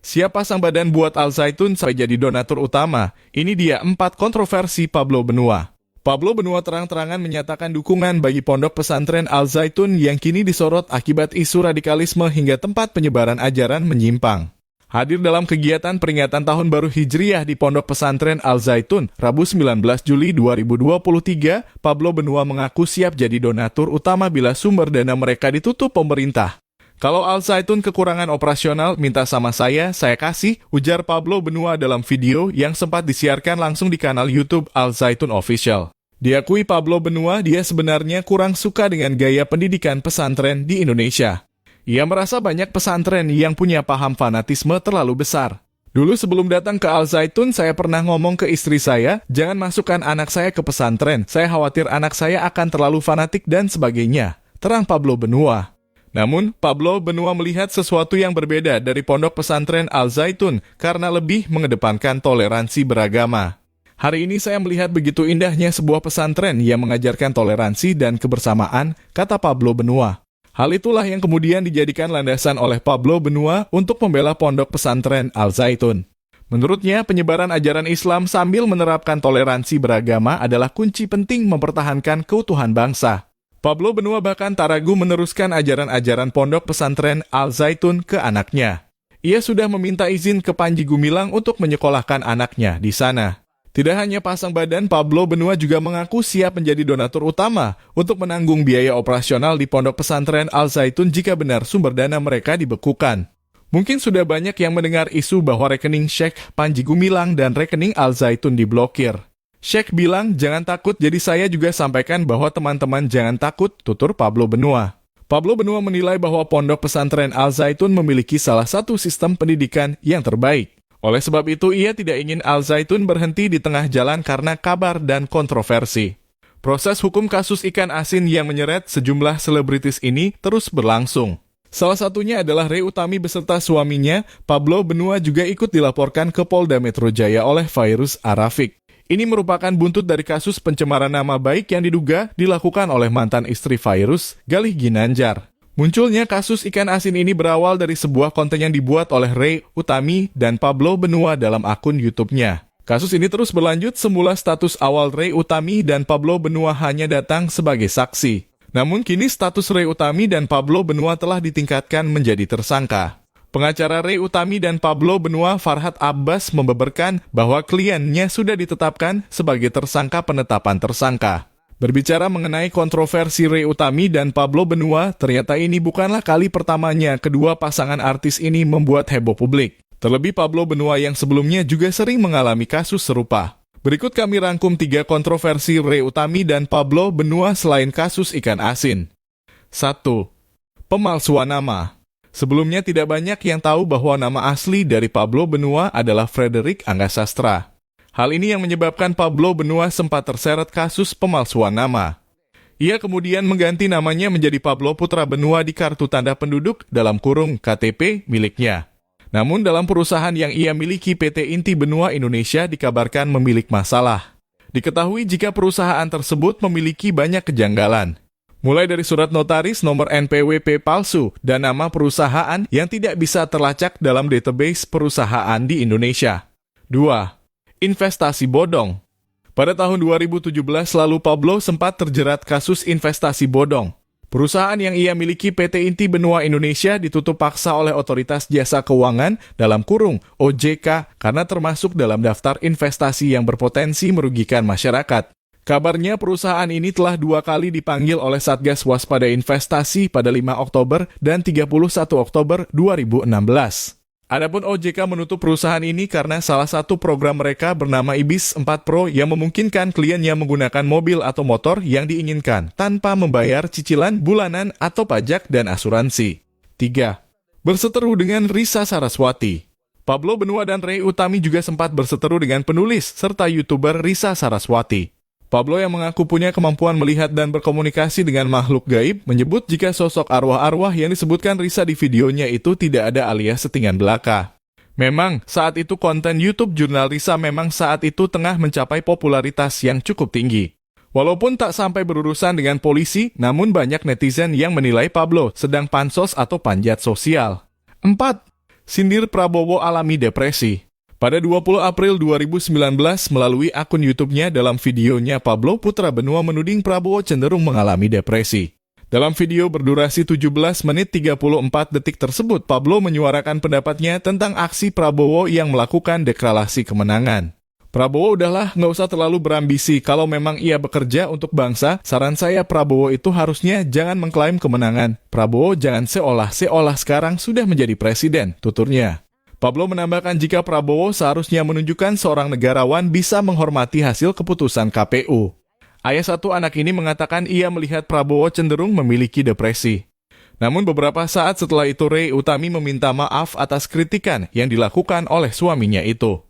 Siapa pasang badan buat Al Zaitun sampai jadi donatur utama? Ini dia 4 kontroversi Pablo Benua. Pablo Benua terang-terangan menyatakan dukungan bagi pondok pesantren Al Zaitun yang kini disorot akibat isu radikalisme hingga tempat penyebaran ajaran menyimpang. Hadir dalam kegiatan peringatan Tahun Baru Hijriah di Pondok Pesantren Al Zaitun, Rabu 19 Juli 2023, Pablo Benua mengaku siap jadi donatur utama bila sumber dana mereka ditutup pemerintah. Kalau Al Zaitun kekurangan operasional, minta sama saya kasih, ujar Pablo Benua dalam video yang sempat disiarkan langsung di kanal YouTube Al Zaitun Official. Diakui Pablo Benua, dia sebenarnya kurang suka dengan gaya pendidikan pesantren di Indonesia. Ia merasa banyak pesantren yang punya paham fanatisme terlalu besar. Dulu sebelum datang ke Al Zaitun, saya pernah ngomong ke istri saya, jangan masukkan anak saya ke pesantren, saya khawatir anak saya akan terlalu fanatik dan sebagainya, terang Pablo Benua. Namun, Pablo Benua melihat sesuatu yang berbeda dari pondok pesantren Al Zaitun karena lebih mengedepankan toleransi beragama. Hari ini saya melihat begitu indahnya sebuah pesantren yang mengajarkan toleransi dan kebersamaan, kata Pablo Benua. Hal itulah yang kemudian dijadikan landasan oleh Pablo Benua untuk membela pondok pesantren Al Zaitun. Menurutnya, penyebaran ajaran Islam sambil menerapkan toleransi beragama adalah kunci penting mempertahankan keutuhan bangsa. Pablo Benua bahkan tak ragu meneruskan ajaran-ajaran pondok pesantren Al Zaitun ke anaknya. Ia sudah meminta izin ke Panji Gumilang untuk menyekolahkan anaknya di sana. Tidak hanya pasang badan, Pablo Benua juga mengaku siap menjadi donatur utama untuk menanggung biaya operasional di pondok pesantren Al Zaitun jika benar sumber dana mereka dibekukan. Mungkin sudah banyak yang mendengar isu bahwa rekening Syekh Panji Gumilang dan rekening Al Zaitun diblokir. Syekh bilang, jangan takut, jadi saya juga sampaikan bahwa teman-teman jangan takut, tutur Pablo Benua. Pablo Benua menilai bahwa pondok pesantren Al Zaitun memiliki salah satu sistem pendidikan yang terbaik. Oleh sebab itu, ia tidak ingin Al Zaitun berhenti di tengah jalan karena kabar dan kontroversi. Proses hukum kasus ikan asin yang menyeret sejumlah selebritis ini terus berlangsung. Salah satunya adalah Ray Utami beserta suaminya, Pablo Benua juga ikut dilaporkan ke Polda Metro Jaya oleh Fairuz Arafik. Ini merupakan buntut dari kasus pencemaran nama baik yang diduga dilakukan oleh mantan istri Fairuz, Galih Ginanjar. Munculnya kasus ikan asin ini berawal dari sebuah konten yang dibuat oleh Ray Utami dan Pablo Benua dalam akun YouTube-nya. Kasus ini terus berlanjut, semula status awal Ray Utami dan Pablo Benua hanya datang sebagai saksi. Namun kini status Ray Utami dan Pablo Benua telah ditingkatkan menjadi tersangka. Pengacara Ray Utami dan Pablo Benua, Farhad Abbas, membeberkan bahwa kliennya sudah ditetapkan sebagai tersangka penetapan tersangka. Berbicara mengenai kontroversi Ray Utami dan Pablo Benua, ternyata ini bukanlah kali pertamanya kedua pasangan artis ini membuat heboh publik. Terlebih Pablo Benua yang sebelumnya juga sering mengalami kasus serupa. Berikut kami rangkum 3 kontroversi Ray Utami dan Pablo Benua selain kasus ikan asin. 1. Pemalsuan nama. Sebelumnya tidak banyak yang tahu bahwa nama asli dari Pablo Benua adalah Frederick Anggasastra. Hal ini yang menyebabkan Pablo Benua sempat terseret kasus pemalsuan nama. Ia kemudian mengganti namanya menjadi Pablo Putra Benua di kartu tanda penduduk dalam kurung KTP miliknya. Namun dalam perusahaan yang ia miliki PT Inti Benua Indonesia dikabarkan memiliki masalah. Diketahui jika perusahaan tersebut memiliki banyak kejanggalan. Mulai dari surat notaris, nomor NPWP palsu, dan nama perusahaan yang tidak bisa terlacak dalam database perusahaan di Indonesia. 2. Investasi bodong. Pada tahun 2017 lalu Pablo sempat terjerat kasus investasi bodong. Perusahaan yang ia miliki PT Inti Benua Indonesia ditutup paksa oleh Otoritas Jasa Keuangan dalam kurung OJK karena termasuk dalam daftar investasi yang berpotensi merugikan masyarakat. Kabarnya perusahaan ini telah 2 kali dipanggil oleh Satgas Waspada Investasi pada 5 Oktober dan 31 Oktober 2016. Adapun OJK menutup perusahaan ini karena salah satu program mereka bernama IBIS 4 Pro yang memungkinkan kliennya menggunakan mobil atau motor yang diinginkan tanpa membayar cicilan bulanan atau pajak dan asuransi. 3. Berseteru dengan Risa Saraswati. Pablo Benua dan Ray Utami juga sempat berseteru dengan penulis serta YouTuber Risa Saraswati. Pablo yang mengaku punya kemampuan melihat dan berkomunikasi dengan makhluk gaib menyebut jika sosok arwah-arwah yang disebutkan Risa di videonya itu tidak ada alias settingan belaka. Memang, saat itu konten YouTube jurnal Risa memang saat itu tengah mencapai popularitas yang cukup tinggi. Walaupun tak sampai berurusan dengan polisi, namun banyak netizen yang menilai Pablo sedang pansos atau panjat sosial. 4. Sindir Prabowo alami depresi. Pada 20 April 2019, melalui akun YouTube-nya dalam videonya, Pablo Putra Benua menuding Prabowo cenderung mengalami depresi. Dalam video berdurasi 17 menit 34 detik tersebut, Pablo menyuarakan pendapatnya tentang aksi Prabowo yang melakukan deklarasi kemenangan. Prabowo udahlah, nggak usah terlalu berambisi. Kalau memang ia bekerja untuk bangsa, saran saya Prabowo itu harusnya jangan mengklaim kemenangan. Prabowo jangan seolah-olah sekarang sudah menjadi presiden, tuturnya. Pablo menambahkan jika Prabowo seharusnya menunjukkan seorang negarawan bisa menghormati hasil keputusan KPU. Ayah satu anak ini mengatakan ia melihat Prabowo cenderung memiliki depresi. Namun beberapa saat setelah itu Ray Utami meminta maaf atas kritikan yang dilakukan oleh suaminya itu.